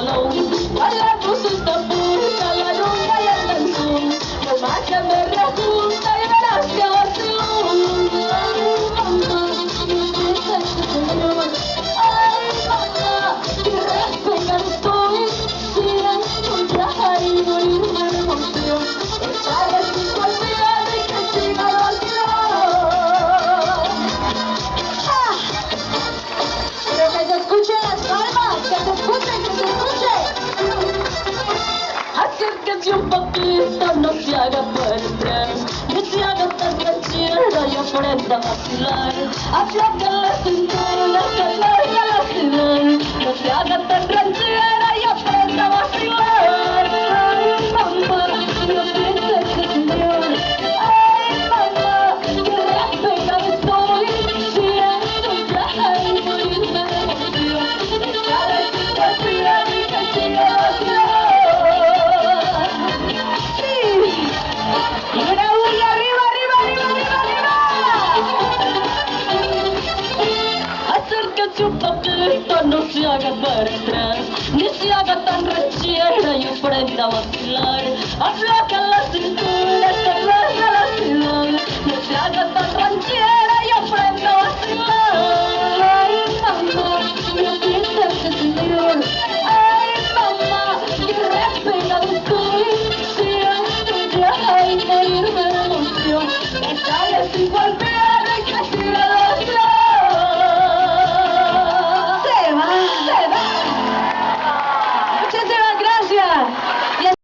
salón. La luz está pura, la luna y el danzón. Lo más que me rejunta y verás que vacilón. Mamá, ¿qué es este señor? Ay, mamá, qué respega estoy. Siento viajar y morirme de emoción. Echarle 5 al día y que siga vacilón. Pero que se escuchen las palmas, que se escuchen, que se escuchen. Acérquese un poquito, no se haga perder, no se haga tan ranchera y aprenda a vacilar. Afloja la cintura, que larga la final, no se haga tan ranchera y aprenda a vacilar. Ay, mamá, no piense ese señor. Ay, mamá, que respegado estoy. Siento viajar y morirme de emoción. Echarle 5 al día y que siga vacilando. Acérquese un poquito, no se haga para atrás, ni se haga tan ranchera y aprenda a vacilar. Afloja la cintura.